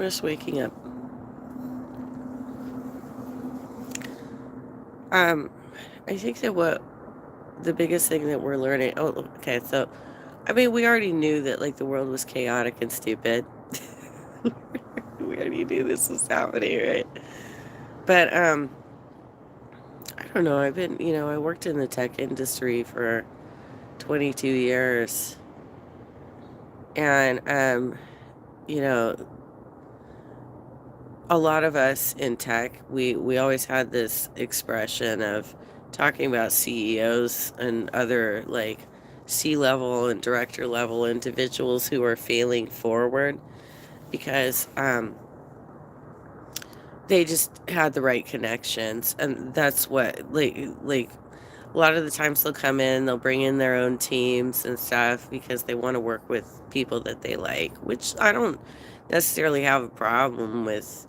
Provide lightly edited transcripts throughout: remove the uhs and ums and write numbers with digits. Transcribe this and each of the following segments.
I'm just waking up. Um, I think that what the biggest thing that we're learning. Oh, okay. So, I mean, we already knew that like the world was chaotic and stupid. We already knew this was happening, right? But I don't know. I worked in the tech industry for 22 years, and you know, a lot of us in tech, we always had this expression of talking about CEOs and other like C-level and director level individuals who are failing forward because they just had the right connections, and that's what like a lot of the times they'll come in, they'll bring in their own teams and stuff because they want to work with people that they like, which I don't necessarily have a problem with.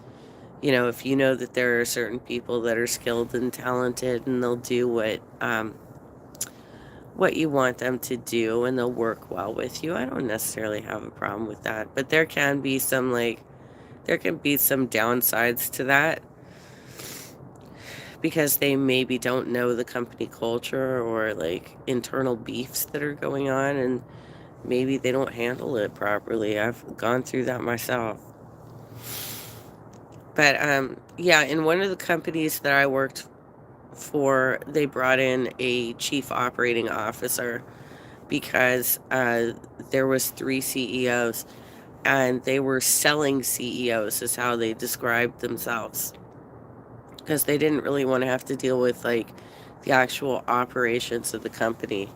If you know that there are certain people that are skilled and talented and they'll do what you want them to do and they'll work well with you, I don't necessarily have a problem with that. But there can be some downsides to that because they maybe don't know the company culture or like internal beefs that are going on, and maybe they don't handle it properly. I've gone through that myself. But yeah, in one of the companies that I worked for, they brought in a chief operating officer because there was three CEOs, and they were selling CEOs is how they described themselves, because they didn't really want to have to deal with like the actual operations of the company.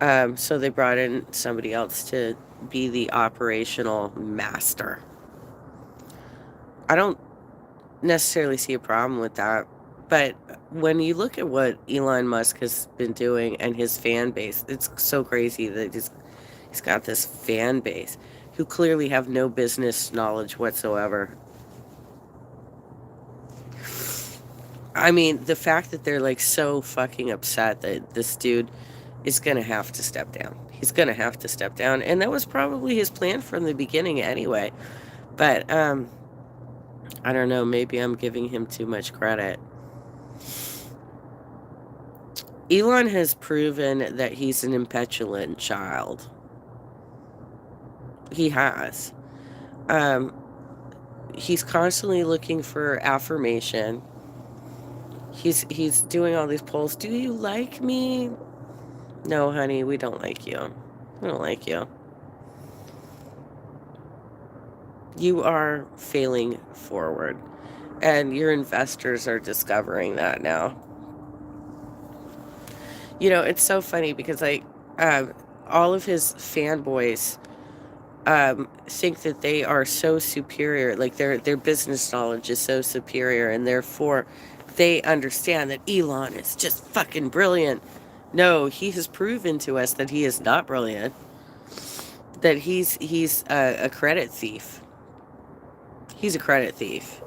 So they brought in somebody else to be the operational master. I don't necessarily see a problem with that. But when you look at what Elon Musk has been doing and his fan base, it's so crazy that he's got this fan base who clearly have no business knowledge whatsoever. I mean, the fact that they're like so fucking upset that this dude is going to have to step down. He's going to have to step down. And that was probably his plan from the beginning anyway. But I don't know, maybe I'm giving him too much credit. Elon has proven that he's an impetulant child. He has. Um, he's constantly looking for affirmation. He's doing all these polls. Do you like me? No, honey, we don't like you. We don't like you. You are failing forward. And your investors are discovering that now. It's so funny because all of his fanboys think that they are so superior, like their business knowledge is so superior, and therefore they understand that Elon is just fucking brilliant. No, he has proven to us that he is not brilliant. That he's a credit thief. He's a credit thief,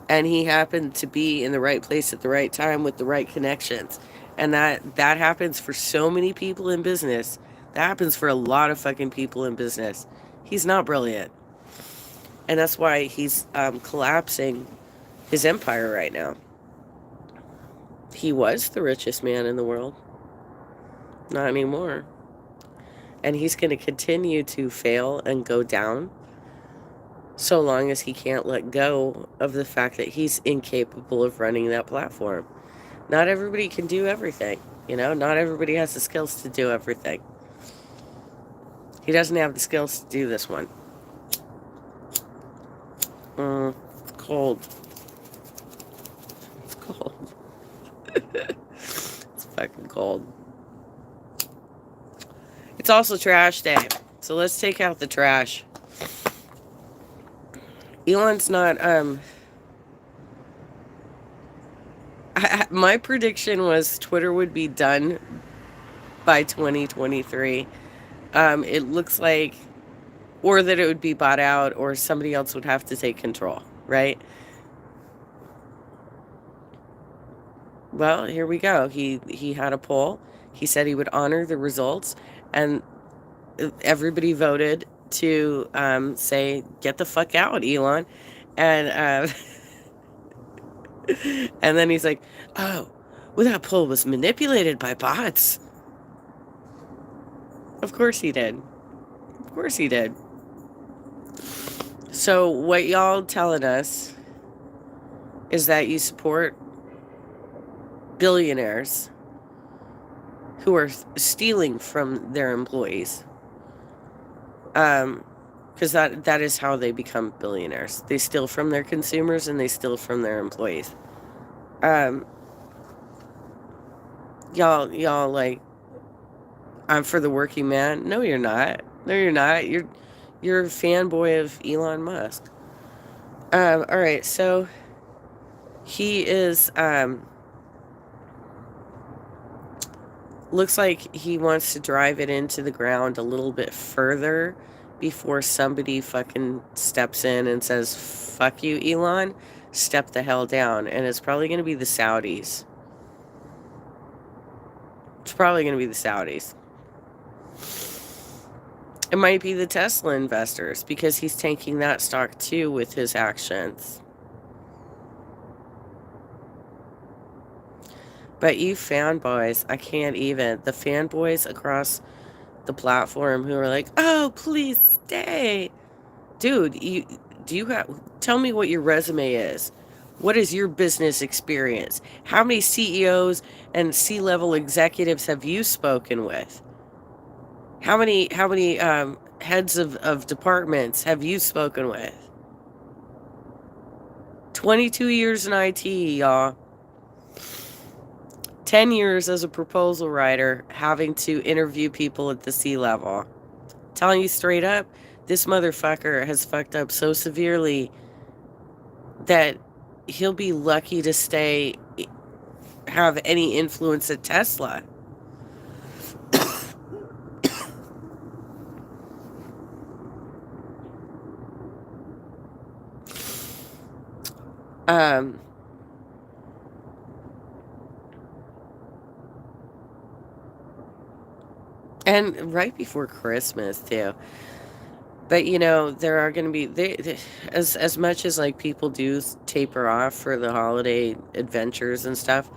and he happened to be in the right place at the right time with the right connections, and that happens for so many people in business. That happens for a lot of fucking people in business. He's not brilliant. And that's why he's collapsing his empire right now. He was the richest man in the world. Not anymore. And he's going to continue to fail and go down so long as he can't let go of the fact that he's incapable of running that platform. Not everybody can do everything. Not everybody has the skills to do everything. He doesn't have the skills to do this one. It's cold. It's cold. It's fucking cold. It's also trash day. So let's take out the trash. Elon's not, my prediction was Twitter would be done by 2023. It looks like, or that it would be bought out, or somebody else would have to take control, right? Well, here we go. He had a poll. He said he would honor the results, and everybody voted to say, "Get the fuck out, Elon," and and then he's like, "Oh, well, that poll was manipulated by bots." Of course he did. Of course he did. So what y'all telling us is that you support billionaires who are stealing from their employees. Because that is how they become billionaires. They steal from their consumers and they steal from their employees. Y'all like, I'm for the working man. No, you're not. No, you're not. You're a fanboy of Elon Musk. All right, so he is looks like he wants to drive it into the ground a little bit further before somebody fucking steps in and says, "Fuck you, Elon, step the hell down." And it's probably going to be the Saudis. It's probably going to be the Saudis. It might be the Tesla investors because he's tanking that stock too with his actions. But you fanboys, I can't even. The fanboys across the platform who are like, "Oh, please stay." Dude, tell me what your resume is. What is your business experience? How many CEOs and C-level executives have you spoken with? How many heads of departments have you spoken with? 22 years in IT, y'all. 10 years as a proposal writer, having to interview people at the C-level. Telling you straight up, this motherfucker has fucked up so severely that he'll be lucky to have any influence at Tesla. And right before Christmas too. But there are going to be as much as like people do taper off for the holiday adventures and stuff.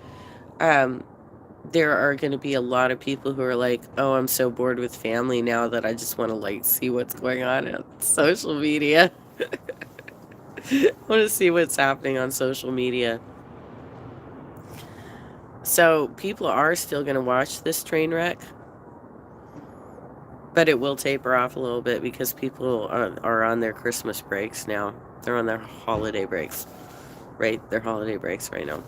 There are going to be a lot of people who are like, "Oh, I'm so bored with family now that I just want to like see what's going on social media." I want to see what's happening on social media. So people are still going to watch this train wreck, but it will taper off a little bit because people are on their Christmas breaks now. They're on their holiday breaks, right? Their holiday breaks right now.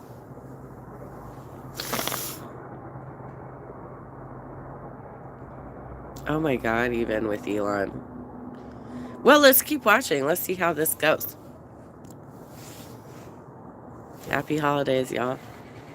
Oh my God, even with Elon. Well, let's keep watching. Let's see how this goes. Happy holidays, y'all.